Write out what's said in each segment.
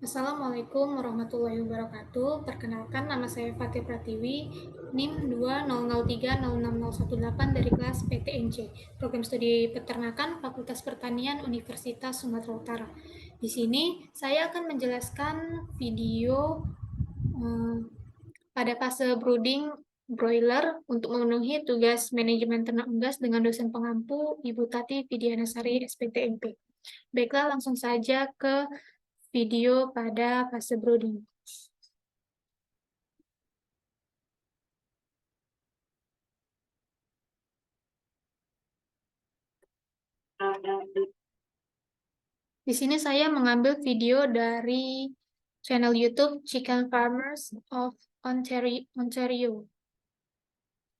Assalamualaikum warahmatullahi wabarakatuh. Perkenalkan, nama saya Fatih Pratiwi, NIM 200306018 dari kelas PTNC, Program Studi Peternakan Fakultas Pertanian Universitas Sumatera Utara. Di sini saya akan menjelaskan video eh, pada fase brooding broiler untuk memenuhi tugas manajemen ternak unggas dengan dosen pengampu Ibu Tati Widianasari SPTMP. Baiklah, langsung saja ke video pada fase brooding. Di sini saya mengambil video dari channel YouTube Chicken Farmers of Ontario.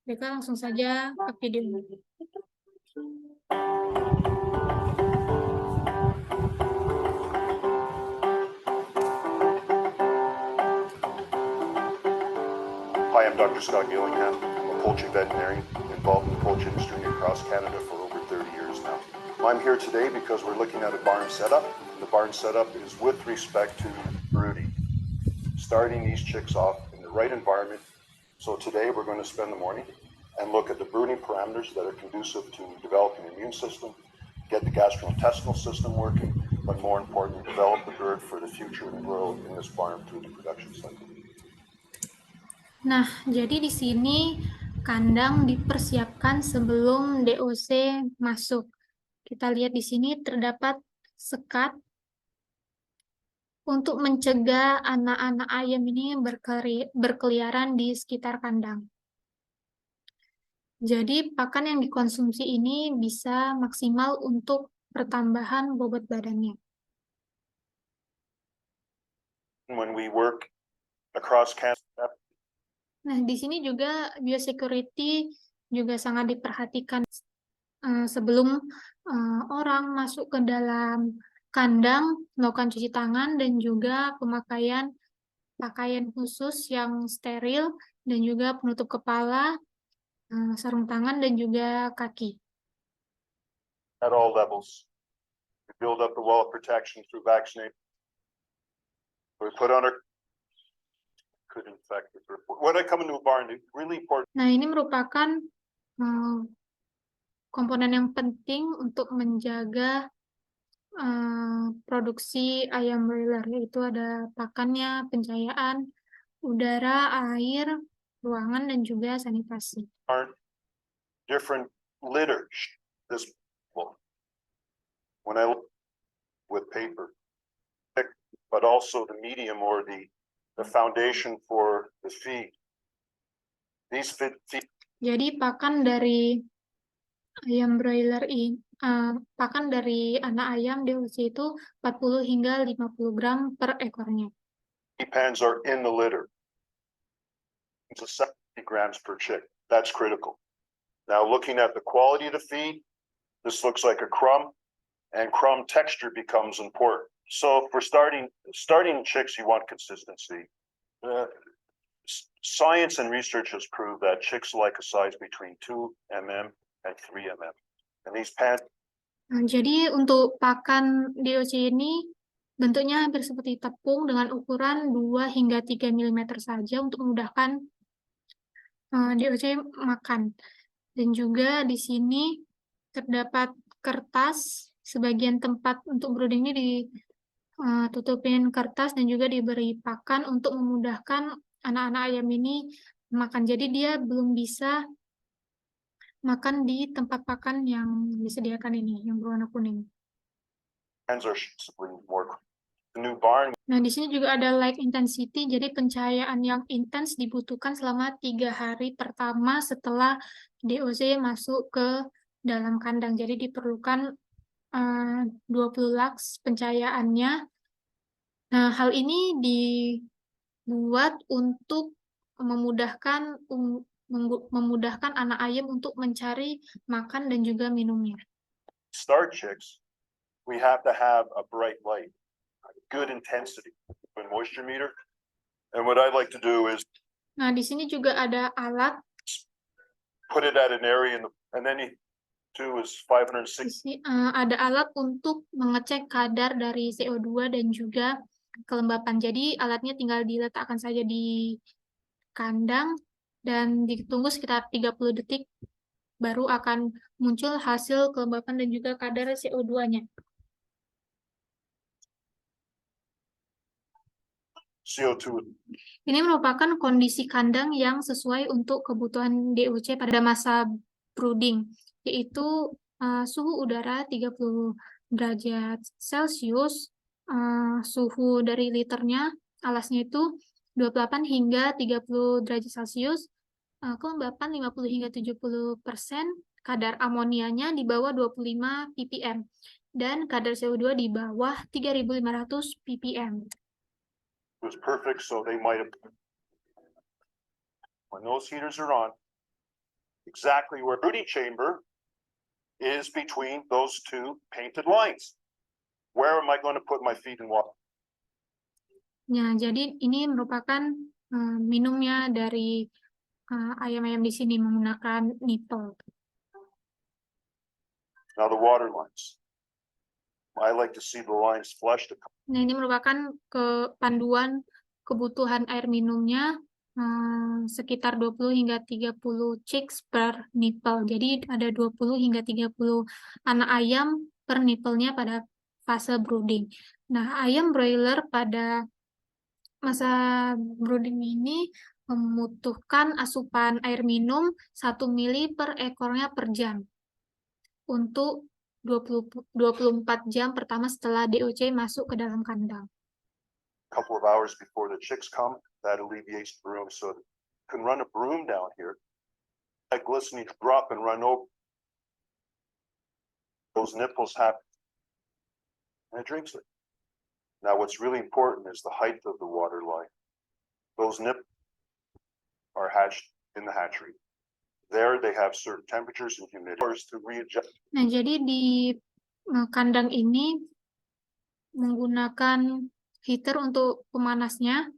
Baiklah, langsung saja ke video. Hi, I'm Dr. Scott Gillingham. I'm a poultry veterinarian involved in the poultry industry across Canada for over 30 years now. I'm here today because we're looking at a barn setup. The barn setup is with respect to brooding, starting these chicks off in the right environment. So today we're going to spend the morning and look at the brooding parameters that are conducive to developing an immune system, get the gastrointestinal system working, but more importantly, develop the bird for the future and grow in this barn through the production cycle. Nah, jadi di sini kandang dipersiapkan sebelum DOC masuk. Kita lihat di sini terdapat sekat untuk mencegah anak-anak ayam ini berkeliaran di sekitar kandang. Jadi pakan yang dikonsumsi ini bisa maksimal untuk pertambahan bobot badannya. When we work across Canada, Nah, di sini juga biosecurity juga sangat diperhatikan sebelum orang masuk ke dalam kandang, melakukan cuci tangan dan juga pemakaian pakaian khusus yang steril dan juga penutup kepala, sarung tangan dan juga kaki. at all levels. We build up the wall of protection through vaccination. We put on our could infect the bird. When I come into a barn, it's really important. Nah, ini merupakan komponen yang penting untuk menjaga produksi ayam broiler, yaitu ada pakannya, pencahayaan, udara, air, ruangan, dan juga sanitasi. Different litters. This well, when I look with paper, but also the medium or the foundation for the feed. These feed. Jadi pakan dari ayam broiler ini, pakan dari anak ayam DOC itu 40 hingga 50 gram per ekornya. Pans are in the litter. It's 70 grams per chick. That's critical. Now looking at the quality of the feed, this looks like a crumb, and crumb texture becomes important. So if we're starting chicks, you want consistency. Science and research has proved that chicks like a size between 2 mm and 3 mm. And these pans. Nah, jadi untuk pakan DOC ini bentuknya hampir seperti tepung dengan ukuran 2 hingga 3 mm saja untuk memudahkan DOC makan. Dan juga di sini terdapat kertas, sebagian tempat untuk brooding ini ditutupin kertas dan juga diberi pakan untuk memudahkan anak-anak ayam ini makan. Jadi dia belum bisa makan di tempat pakan yang disediakan ini, yang berwarna kuning. Nah, di sini juga ada light intensity, jadi pencahayaan yang intens dibutuhkan selama 3 hari pertama setelah DOC masuk ke dalam kandang. Jadi diperlukan 20 lux pencahayaannya. Nah, hal ini dibuat untuk memudahkan anak ayam untuk mencari makan dan juga minumnya. Start chicks, we have to have a bright light, good intensity, with moisture meter. And what I like to do is. Nah, di sini juga ada alat. Put it at an area, and then two is 560. Ada alat untuk mengecek kadar dari CO2 dan juga kelembapan. Jadi alatnya tinggal diletakkan saja di kandang dan ditunggu sekitar 30 detik baru akan muncul hasil kelembapan dan juga kadar CO2-nya. CO2. Ini merupakan kondisi kandang yang sesuai untuk kebutuhan DOC pada masa brooding, yaitu suhu udara 30 derajat Celcius, suhu dari liternya, alasnya itu 28 hingga 30 derajat Celcius, kelembapan 50 hingga 70%, kadar amonianya di bawah 25 ppm, dan kadar CO2 di bawah 3.500 ppm. It was perfect, so they might have, when those heaters are on, exactly where brooding chamber is between those two painted lines. Where am I going to put my feed and water? Ya, jadi ini merupakan minumnya dari ayam-ayam di sini menggunakan nipple. Now the water lines. I like to see the lines flushed. Nah, ini merupakan panduan kebutuhan air minumnya sekitar 20 hingga 30 chicks per nipple. Jadi ada 20 hingga 30 anak ayam per nipple-nya pada fase brooding. Nah, ayam broiler pada masa brooding ini membutuhkan asupan air minum 1 mili per ekornya per jam untuk 24 jam pertama setelah DOC masuk ke dalam kandang. Couple of hours before the chicks come, that alleviates the broom. So you can run a broom down here, that glistening drop and run over. Those nipples happen. And it drinks it. Now what's really important is the height of the water line. Those nipples are hatched in the hatchery. There they have certain temperatures and humidity to readjust. Nah, jadi di kandang ini menggunakan heater untuk pemanasnya.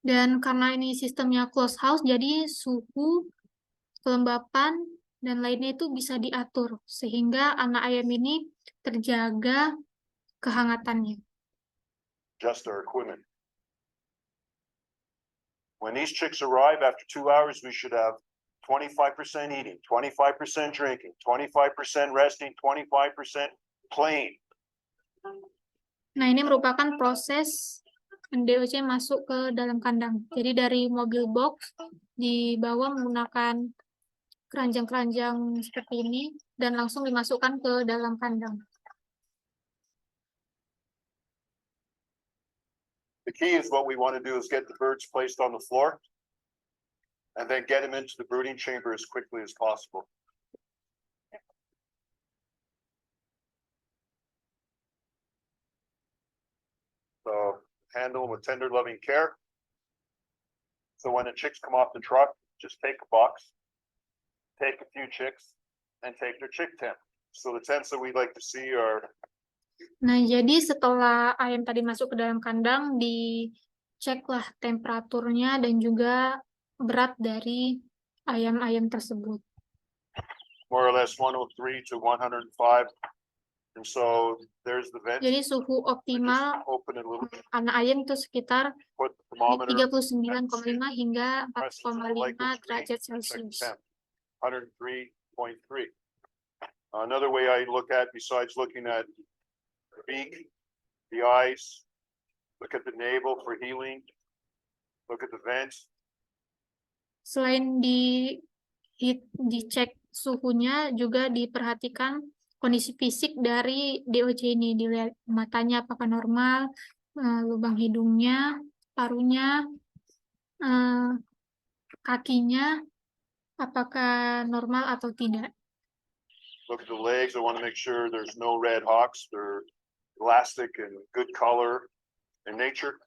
Dan karena ini sistemnya closed house, jadi suhu, kelembapan, dan lainnya itu bisa diatur. Sehingga anak ayam ini terjaga kehangatannya. Just our equipment. When these chicks arrive after 2 hours, we should have 25% eating, 25% drinking, 25% resting, 25% playing. Nah, ini merupakan proses DOC masuk ke dalam kandang. Jadi dari mobil box dibawa menggunakan keranjang-keranjang seperti ini dan langsung dimasukkan ke dalam kandang. The key is what we want to do is get the birds placed on the floor and then get them into the brooding chamber as quickly as possible. So handle them with tender, loving care. So when the chicks come off the truck, just take a box, take a few chicks, and take their chick tent. So the tents that we like to see are. Nah, jadi setelah ayam tadi masuk ke dalam kandang, diceklah temperaturnya dan juga berat dari ayam-ayam tersebut. More or less 103 to 105. And so there's the vent. Jadi suhu optimal anak ayam itu sekitar 39,5 hingga 4,5 derajat Celcius. 103.3. Another way I look at, besides looking at the beak, the eyes, look at the navel for healing, look at the vents. Selain dicek suhunya, juga diperhatikan kondisi fisik dari DOC ini. Dilihat matanya apakah normal, lubang hidungnya, parunya, kakinya, apakah normal atau tidak. Look at the legs. I want to make sure there's no red hawks. They're elastic and good color in nature.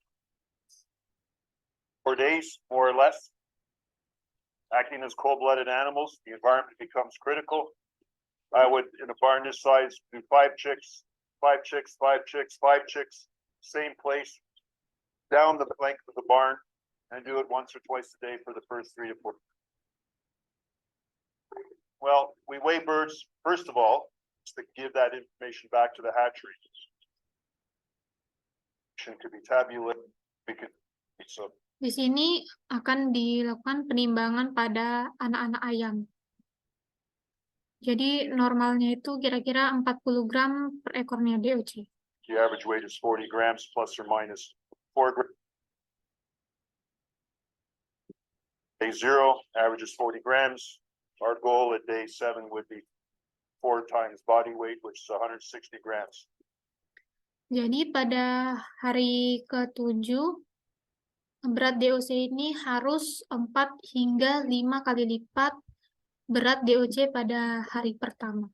4 days, more or less. Acting as cold-blooded animals, the environment becomes critical. I would, in a barn this size, do 5 chicks, 5 chicks, 5 chicks, 5 chicks, same place, down the length of the barn, and do it once or twice a day for the first 3 to 4. Well, we weigh birds, first of all, to give that information back to the hatchery. function could be tabulated. We could, so Di sini akan dilakukan penimbangan pada anak-anak ayam. Jadi normalnya itu kira-kira 40 gram per ekornya DOC. the average weight is 40 grams plus or minus 4 grams. Day 0, average is 40 grams. Our goal at day 7 would be 4 times body weight, which is 160 grams. Jadi pada hari ke-7, berat DOC ini harus 4 hingga 5 kali lipat berat DOC pada hari pertama.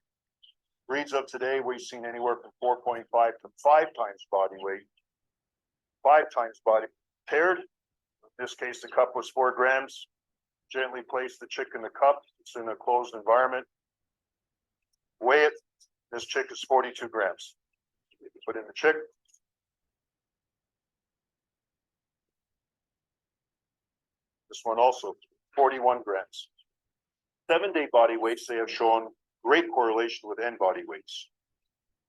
Breeds of today, we've seen anywhere from 4.5 to 5 times body weight. 5 times body paired. In this case, the cup was 4 grams. Gently place the chick in the cup. It's in a closed environment. Weigh it. This chick is 42 grams. Put in the chick. This one also 41 grams. 7-day body weights, they have shown great correlation with end body weights.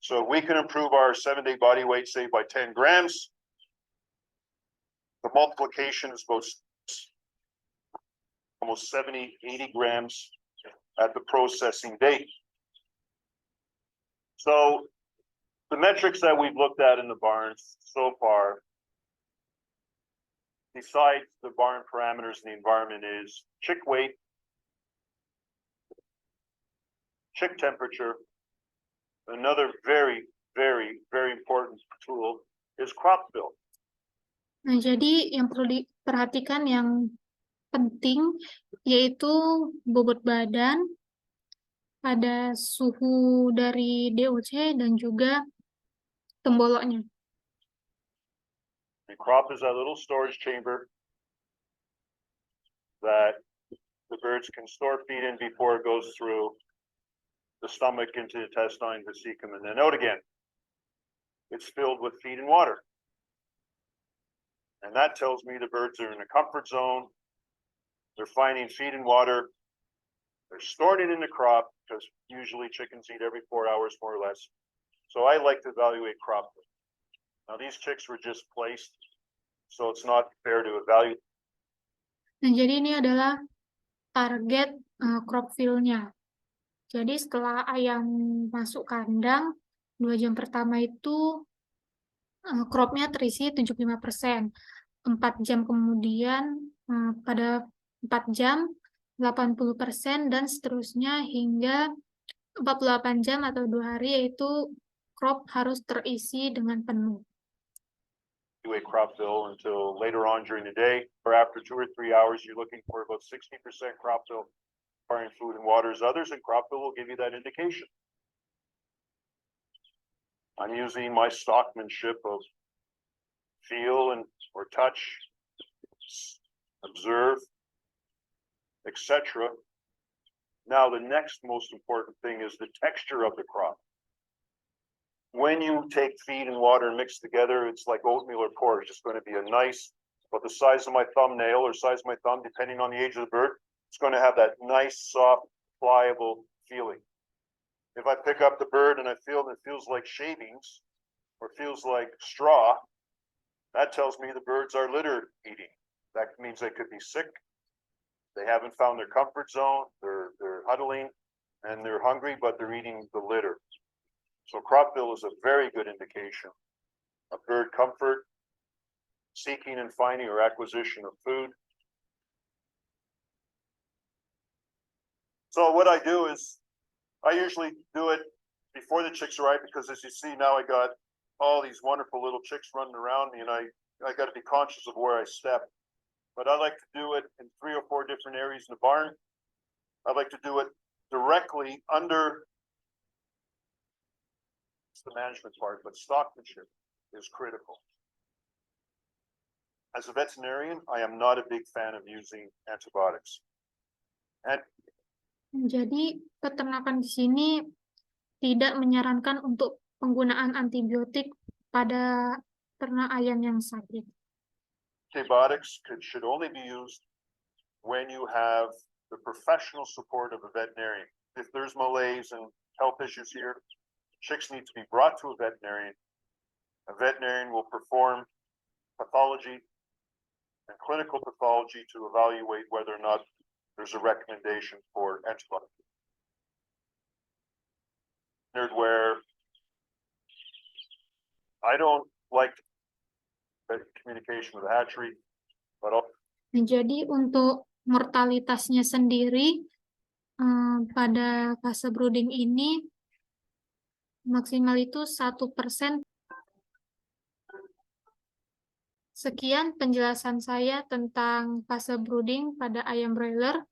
So if we can improve our 7-day body weight, say by 10 grams, the multiplication is about almost 70, 80 grams at the processing date. So the metrics that we've looked at in the barns so far, besides the barn parameters in the environment, is chick weight, chick temperature. Another very, very, very important tool is crop fill. Nah, jadi yang perlu diperhatikan yang penting yaitu bobot badan, ada suhu dari DOC dan juga temboloknya. The crop is a little storage chamber that the birds can store feed in before it goes through the stomach into the intestine, the cecum, and then out again. It's filled with feed and water. And that tells me the birds are in a comfort zone. They're finding feed and water. They're storing it in the crop because usually chickens eat every 4 hours, more or less. So I like to evaluate crop. Now these chicks were just placed, so it's not fair to evaluate. Nah, jadi ini adalah target crop fill-nya. Jadi setelah ayam masuk kandang, 2 jam pertama itu cropnya terisi 75%. 4 jam kemudian pada 4 jam 80% dan seterusnya hingga 48 jam atau 2 hari, yaitu crop harus terisi dengan penuh. Do a crop fill until later on during the day, or after 2 or 3 hours, you're looking for about 60% crop fill. Firing food and waters, others, and crop fill will give you that indication. I'm using my stockmanship of feel and or touch, observe, etc. Now the next most important thing is the texture of the crop. When you take feed and water and mix together, it's like oatmeal or porridge. It's going to be a nice, about the size of my thumbnail or size of my thumb, depending on the age of the bird. It's going to have that nice, soft, pliable feeling. If I pick up the bird and I feel it feels like shavings or feels like straw, that tells me the birds are litter eating. That means they could be sick. They haven't found their comfort zone. They're huddling and they're hungry, but they're eating the litter. So crop fill is a very good indication of bird comfort, seeking and finding or acquisition of food. So what I do is I usually do it before the chicks arrive, because as you see now I got all these wonderful little chicks running around me, and I got to be conscious of where I step. But I like to do it in 3 or 4 different areas in the barn. I like to do it directly under the management part, but stockmanship is critical. As a veterinarian, I am not a big fan of using antibiotics. And Jadi peternakan di sini tidak menyarankan untuk penggunaan antibiotik pada ternak ayam yang sakit. antibiotics should only be used when you have the professional support of a veterinarian. If there's malaise and health issues here, chicks need to be brought to a veterinarian. A veterinarian will perform pathology and clinical pathology to evaluate whether or not there's a recommendation for antibiotic. Where I don't like communication with the hatchery, but Jadi untuk mortalitasnya sendiri pada fase brooding ini maksimal itu 1%. Sekian penjelasan saya tentang fase brooding pada ayam broiler.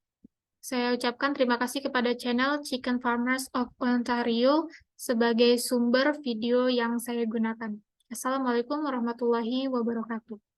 Saya ucapkan terima kasih kepada channel Chicken Farmers of Ontario sebagai sumber video yang saya gunakan. Assalamualaikum warahmatullahi wabarakatuh.